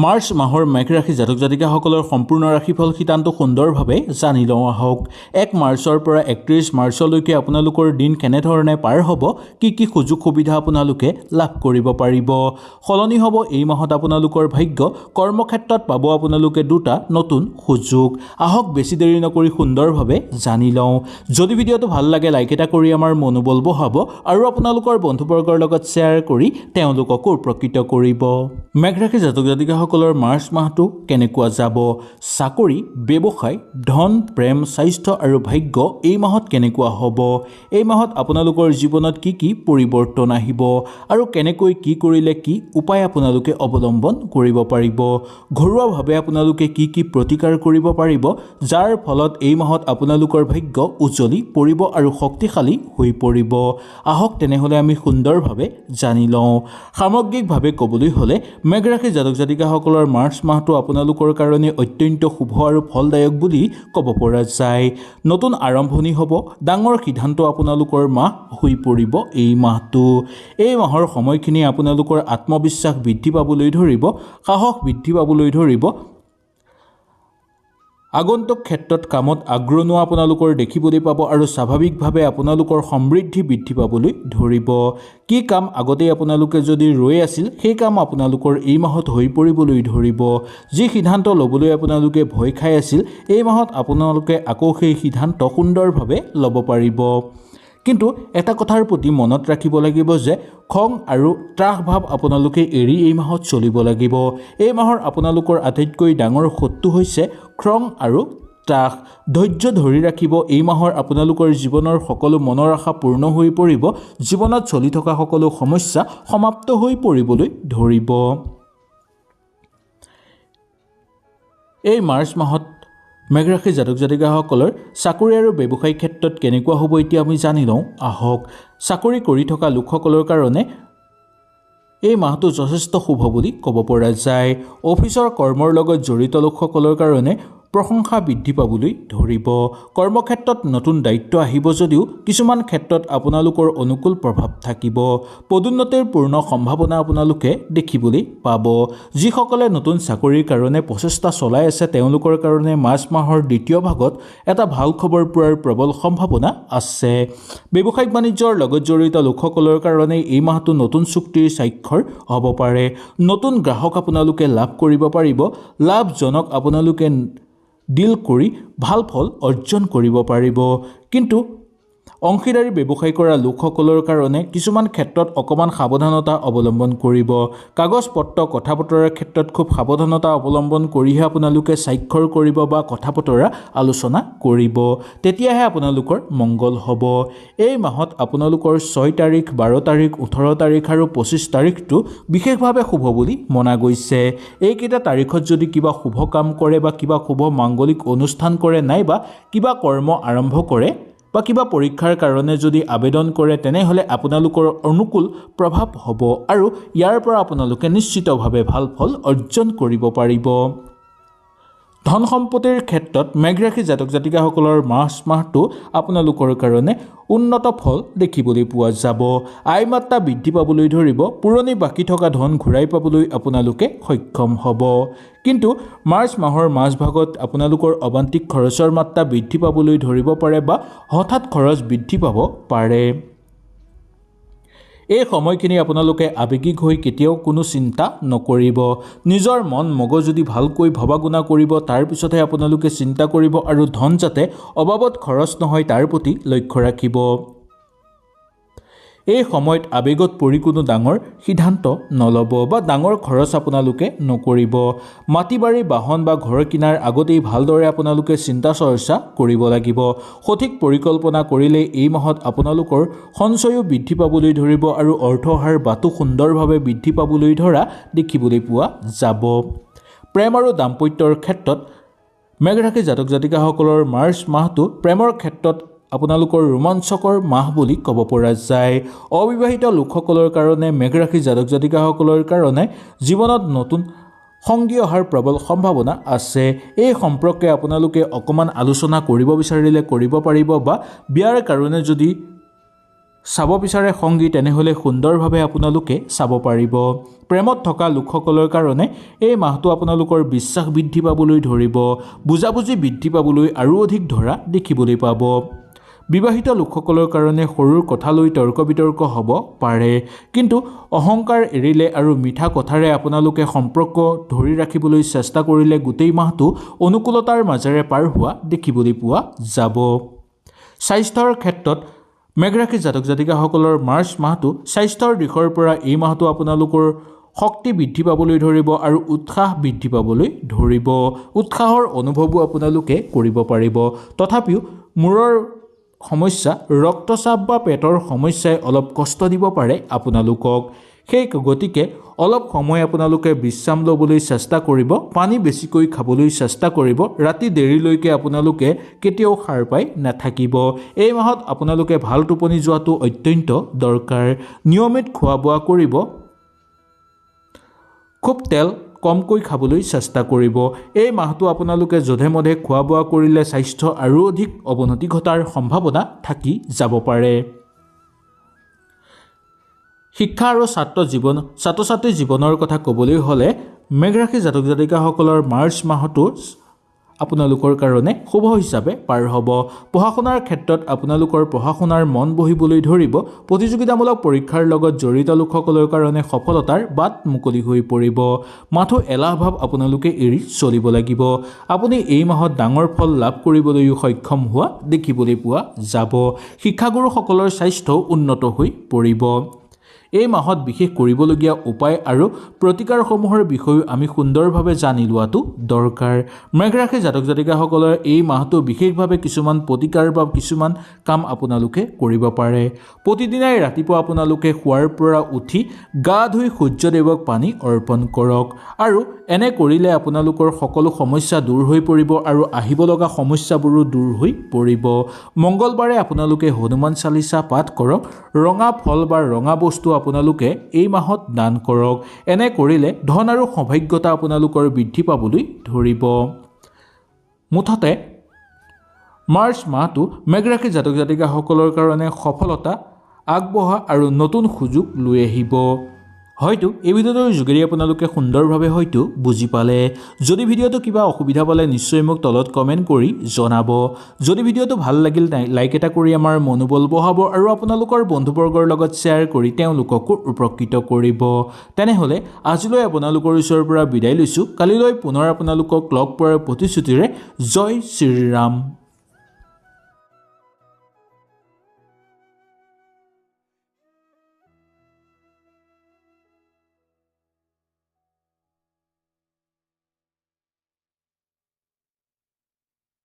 March মাহৰ মেঘ ৰাশি জাতক জাতিকাসকলৰ সম্পূৰ্ণ ৰাশিফল সিদ্ধান্ত সুন্দৰভাৱে জানি লওঁ আহক। 1 মাৰ্চৰ পৰা 31 মাৰ্চলৈকে আপোনালোকৰ দিন কেনেধৰণে পাৰ হ'ব, কি সুযোগ সুবিধা আপোনালোকে লাভ কৰিব পাৰিব। সলনি হ'ব এই মাহত আপোনালোকৰ ভাগ্য। কৰ্মক্ষেত্ৰত পাব আপোনালোকে দুটা নতুন সুযোগ। আহক বেছি দেৰি নকৰি সুন্দৰভাৱে জানি লওঁ। যদি ভিডিঅ'টো ভাল লাগে লাইক এটা কৰি আমাৰ মনোবল বঢ়াব আৰু আপোনালোকৰ বন্ধুবৰ্গৰ লগত শ্বেয়াৰ কৰি তেওঁলোককো উপকৃত কৰিব। মেঘ ৰাশি জাতক জাতিকাসকলৰ মাৰ্চ মাহটো কেনেকুৱা যাব? চাকৰি, ব্যৱসায়, ধন, প্ৰেম, স্বাস্থ্য আৰু ভাগ্য এই মাহত কেনেকুৱা হ'ব? এই মাহত আপোনালোকৰ জীৱনত কি পৰিৱৰ্তন আহিব আৰু কেনেকৈ কি কৰিলে কি উপায় আপোনালোকে অৱলম্বন কৰিব পাৰিব? ঘৰুৱাভাৱে আপোনালোকে কি প্ৰতিকাৰ কৰিব পাৰিব, যাৰ ফলত এই মাহত আপোনালোকৰ ভাগ্য উজ্জ্বলি পৰিব আৰু শক্তিশালী হৈ পৰিব। আহক তেনেহ'লে আমি সুন্দৰভাৱে জানি লওঁ। সামগ্ৰিকভাৱে ক'বলৈ হ'লে মেঘ ৰাশি জাতক জাতিকাসকলৰ মাৰ্চ মাহটো আপোনালোকৰ কাৰণে অত্যন্ত শুভ আৰু ফলদায়ক বুলি ক'ব পৰা যায়। নতুন আৰম্ভণি হ'ব, ডাঙৰ সিদ্ধান্ত আপোনালোকৰ মাহ হৈ পৰিব এই মাহটো। এই মাহৰ সময়খিনি আপোনালোকৰ আত্মবিশ্বাস বৃদ্ধি পাবলৈ ধৰিব, সাহস বৃদ্ধি পাবলৈ ধৰিব। আগন্তুক ক্ষেত্ৰত কামত আগ্ৰহ আপোনালোকৰ দেখিবলৈ পাব আৰু স্বাভাৱিকভাৱে আপোনালোকৰ সমৃদ্ধি বৃদ্ধি পাবলৈ ধৰিব। কি কাম আগতেই আপোনালোকে যদি ৰৈ আছিল সেই কাম আপোনালোকৰ এই মাহত হৈ পৰিবলৈ ধৰিব। যি সিদ্ধান্ত ল'বলৈ আপোনালোকে ভয় খাই আছিল এই মাহত আপোনালোকে আকৌ সেই সিদ্ধান্ত সুন্দৰভাৱে ল'ব পাৰিব। কিন্তু এটা কথাৰ প্ৰতি মনত ৰাখিব লাগিব যে খং আৰু ত্ৰাস ভাৱ আপোনালোকে এৰি এই মাহত চলিব লাগিব। এই মাহৰ আপোনালোকৰ আটাইতকৈ ডাঙৰ শত্ৰু হৈছে খং আৰু ত্ৰাস। ধৈৰ্য ধৰি ৰাখিব। এই মাহৰ আপোনালোকৰ জীৱনৰ সকলো মনৰ আশা পূৰ্ণ হৈ পৰিব। জীৱনত চলি থকা সকলো সমস্যা সমাপ্ত হৈ পৰিবলৈ ধৰিব। এই মাৰ্চ মাহত মেঘ ৰাশি জাতক জাতিকাসকলৰ চাকৰি আৰু ব্যৱসায়িক ক্ষেত্ৰত কেনেকুৱা হ'ব এতিয়া আমি জানি লওঁ আহক। চাকৰি কৰি থকা লোকসকলৰ কাৰণে এই মাহটো যথেষ্ট শুভ বুলি ক'ব পৰা যায়। অফিচৰ কৰ্মৰ লগত জড়িত লোকসকলৰ কাৰণে প্ৰশংসা বৃদ্ধি পাবলৈ ধৰিব। কৰ্মক্ষেত্ৰত নতুন দায়িত্ব আহিব যদিও কিছুমান ক্ষেত্ৰত আপোনালোকৰ অনুকূল প্ৰভাৱ থাকিব। পদোন্নতিৰ পূৰ্ণ সম্ভাৱনা আপোনালোকে দেখিবলৈ পাব। যিসকলে নতুন চাকৰিৰ কাৰণে প্ৰচেষ্টা চলাই আছে তেওঁলোকৰ কাৰণে মাৰ্চ মাহৰ দ্বিতীয় ভাগত এটা ভাল খবৰ পোৱাৰ প্ৰবল সম্ভাৱনা আছে। ব্যৱসায়িক বাণিজ্যৰ লগত জড়িত লোকসকলৰ কাৰণে এই মাহটো নতুন চুক্তিৰ স্বাক্ষৰ হ'ব পাৰে। নতুন গ্ৰাহক আপোনালোকে লাভ কৰিব পাৰিব। লাভজনক আপোনালোকে ডিল কৰি ভাল ফল অৰ্জন কৰিব পাৰিব। কিন্তু অংশীদাৰী ব্যৱসায় কৰা লোকসকলৰ কাৰণে কিছুমান ক্ষেত্ৰত অকণমান সাৱধানতা অৱলম্বন কৰিব। কাগজ পত্ৰ কথা বতৰাৰ ক্ষেত্ৰত খুব সাৱধানতা অৱলম্বন কৰিহে আপোনালোকে স্বাক্ষৰ কৰিব বা কথা বতৰা আলোচনা কৰিব, তেতিয়াহে আপোনালোকৰ মংগল হ'ব। এই মাহত আপোনালোকৰ 6 তাৰিখ, 12 তাৰিখ, 18 তাৰিখ আৰু 25 তাৰিখটো বিশেষভাৱে শুভ বুলি মনা গৈছে। এইকেইটা তাৰিখত যদি কিবা শুভ কাম কৰে বা কিবা শুভ মাংগলিক অনুষ্ঠান কৰে নাইবা কিবা কৰ্ম আৰম্ভ কৰে বা কিবা পৰীক্ষাৰ কাৰণে যদি আবেদন কৰে তেনেহ'লে আপোনালোকৰ অনুকূল প্ৰভাৱ হ'ব আৰু ইয়াৰ পৰা আপোনালোকে নিশ্চিতভাৱে ভাল ফল অৰ্জন কৰিব পাৰিব। ধন সম্পত্তিৰ ক্ষেত্ৰত মেঘ ৰাশি জাতক জাতিকাসকলৰ মাৰ্চ মাহটো আপোনালোকৰ কাৰণে উন্নত ফল দেখিবলৈ পোৱা যাব। আয় মাত্ৰা বৃদ্ধি পাবলৈ ধৰিব। পুৰণি বাকী থকা ধন ঘূৰাই পাবলৈ আপোনালোকে সক্ষম হ'ব। কিন্তু মাৰ্চ মাহৰ মাজভাগত আপোনালোকৰ অবান্তিক খৰচৰ মাত্ৰা বৃদ্ধি পাবলৈ ধৰিব পাৰে বা হঠাৎ খৰচ বৃদ্ধি পাব পাৰে। এই সময়খিনি আপোনালোকে আৱেগিক হৈ কেতিয়াও কোনো চিন্তা নকৰিব। নিজৰ মন মগজুদি ভালকৈ ভবা গুণা কৰিব, তাৰপিছতহে আপোনালোকে চিন্তা কৰিব আৰু ধন যাতে অবাবত খৰচ নহয় তাৰ প্ৰতি লক্ষ্য ৰাখিব। এই সময়ত আৱেগত পৰি কোনো ডাঙৰ সিদ্ধান্ত নল'ব বা ডাঙৰ খৰচ আপোনালোকে নকৰিব। মাটি বাৰী, বাহন বা ঘৰ কিনাৰ আগতেই ভালদৰে আপোনালোকে চিন্তা চৰ্চা কৰিব লাগিব। সঠিক পৰিকল্পনা কৰিলে এই মাহত আপোনালোকৰ সঞ্চয়ো বৃদ্ধি পাবলৈ ধৰিব আৰু অৰ্থ অহাৰ বাটো সুন্দৰভাৱে বৃদ্ধি পাবলৈ ধৰা দেখিবলৈ পোৱা যাব। প্ৰেম আৰু দাম্পত্যৰ ক্ষেত্ৰত মেঘ ৰাশি জাতক জাতিকাসকলৰ মাৰ্চ মাহটো প্ৰেমৰ ক্ষেত্ৰত আপোনালোকৰ ৰোমাঞ্চকৰ মাহ বুলি ক'ব পৰা যায়। অবিবাহিত লোকসকলৰ কাৰণে মেঘ ৰাশি জাতক জাতিকাসকলৰ কাৰণে জীৱনত নতুন সংগী অহাৰ প্ৰবল সম্ভাৱনা আছে। এই সম্পৰ্কে আপোনালোকে অকণমান আলোচনা কৰিব বিচাৰিলে কৰিব পাৰিব বা বিয়াৰ কাৰণে যদি চাব বিচাৰে সংগী তেনেহ'লে সুন্দৰভাৱে আপোনালোকে চাব পাৰিব। প্ৰেমত থকা লোকসকলৰ কাৰণে এই মাহটো আপোনালোকৰ বিশ্বাস বৃদ্ধি পাবলৈ ধৰিব, বুজাবুজি বৃদ্ধি পাবলৈ আৰু অধিক ধৰা দেখিবলৈ পাব। বিবাহিত লোকসকলৰ কাৰণে সৰুৰ কথা লৈ তৰ্ক বিতৰ্ক হ'ব পাৰে, কিন্তু অহংকাৰ এৰিলে আৰু মিঠা কথাৰে আপোনালোকে সম্পৰ্ক ধৰি ৰাখিবলৈ চেষ্টা কৰিলে গোটেই মাহটো অনুকূলতাৰ মাজেৰে পাৰ হোৱা দেখিবলৈ পোৱা যাব। স্বাস্থ্যৰ ক্ষেত্ৰত মেঘ ৰাশিৰ জাতক জাতিকাসকলৰ মাৰ্চ মাহটো স্বাস্থ্যৰ দিশৰ পৰা এই মাহটো আপোনালোকৰ শক্তি বৃদ্ধি পাবলৈ ধৰিব আৰু উৎসাহ বৃদ্ধি পাবলৈ ধৰিব। উৎসাহৰ অনুভৱো আপোনালোকে কৰিব পাৰিব। তথাপিও মূৰৰ সমস্যা, ৰক্তচাপ বা পেটৰ সমস্যাই অলপ কষ্ট দিব পাৰে আপোনালোকক। সেই গতিকে অলপ সময় আপোনালোকে বিশ্ৰাম ল'বলৈ চেষ্টা কৰিব, পানী বেছিকৈ খাবলৈ চেষ্টা কৰিব। ৰাতি দেৰিলৈকে আপোনালোকে কেতিয়াও সাৰ পাই নাথাকিব। এই মাহত আপোনালোকে ভাল টোপনি যোৱাটো অত্যন্ত দৰকাৰ। নিয়মিত খোৱা বোৱা কৰিব, খুব তেল কমকৈ খাবলৈ চেষ্টা কৰিব। এই মাহটো আপোনালোকে যধে মধে খোৱা বোৱা কৰিলে স্বাস্থ্য আৰু অধিক অৱনতি ঘটাৰ সম্ভাৱনা থাকি যাব পাৰে। শিক্ষা আৰু ছাত্ৰ ছাত্ৰীৰ জীৱনৰ কথা ক'বলৈ হ'লে মেঘ ৰাশিৰ জাতক জাতিকাসকলৰ মাৰ্চ মাহটো আপোনালোকৰ কাৰণে শুভ হিচাপে পাৰ হ'ব। পঢ়া শুনাৰ ক্ষেত্ৰত আপোনালোকৰ পঢ়া শুনাৰ মন বহিবলৈ ধৰিব। প্ৰতিযোগিতামূলক পৰীক্ষাৰ লগত জড়িত লোকসকলৰ কাৰণে সফলতাৰ বাট মুকলি হৈ পৰিব। মাথো এলাহ ভাৱ আপোনালোকে এৰি চলিব লাগিব। আপুনি এই মাহত ডাঙৰ ফল লাভ কৰিবলৈও সক্ষম হোৱা দেখিবলৈ পোৱা যাব। শিক্ষাগুৰুসকলৰ স্বাস্থ্যও উন্নত হৈ পৰিব। এই মাহত বিশেষ কৰিবলগীয়া উপায় আৰু প্ৰতিকাৰসমূহৰ বিষয়েও আমি সুন্দৰভাৱে জানি লোৱাটো দৰকাৰ। মেঘ ৰাশিৰ জাতক জাতিকাসকলৰ এই মাহটো বিশেষভাৱে কিছুমান প্ৰতিকাৰ বা কিছুমান কাম আপোনালোকে কৰিব পাৰে। প্ৰতিদিনাই ৰাতিপুৱা আপোনালোকে শোৱাৰ পৰা উঠি গা ধুই সূৰ্যদেৱক পানী অৰ্পণ কৰক, আৰু এনে কৰিলে আপোনালোকৰ সকলো সমস্যা দূৰ হৈ পৰিব আৰু আহিব লগা সমস্যাবোৰো দূৰ হৈ পৰিব। মংগলবাৰে আপোনালোকে হনুমান চালিচা পাঠ কৰক। ৰঙা ফল বা ৰঙা বস্তু আপোনালোকে এই মাহত দান কৰক। এনে কৰিলে ধন আৰু সৌভাগ্যতা আপোনালোকৰ বৃদ্ধি পাবলৈ ধৰিব। মুঠতে মাৰ্চ মাহটো মেঘ ৰাশিৰ জাতক জাতিকাসকলৰ কাৰণে সফলতা আগবঢ়া আৰু নতুন সুযোগ লৈ আহিব। হয়তো এই ভিডিঅ'টোৰ যোগেদি আপোনালোকে সুন্দৰভাৱে হয়তো বুজি পালে। যদি ভিডিঅ'টো কিবা অসুবিধা পালে নিশ্চয় মোক তলত কমেণ্ট কৰি জনাব। যদি ভিডিঅ'টো ভাল লাগিল লাইক এটা কৰি আমাৰ মনোবল বঢ়াব আৰু আপোনালোকৰ বন্ধুবৰ্গৰ লগত শ্বেয়াৰ কৰি তেওঁলোককো উপকৃত কৰিব। তেনেহ'লে আজিলৈ আপোনালোকৰ ওচৰৰ পৰা বিদায় লৈছোঁ। কালিলৈ পুনৰ আপোনালোকক লগ পোৱাৰ প্ৰতিশ্ৰুতিৰে জয় শ্ৰীৰাম।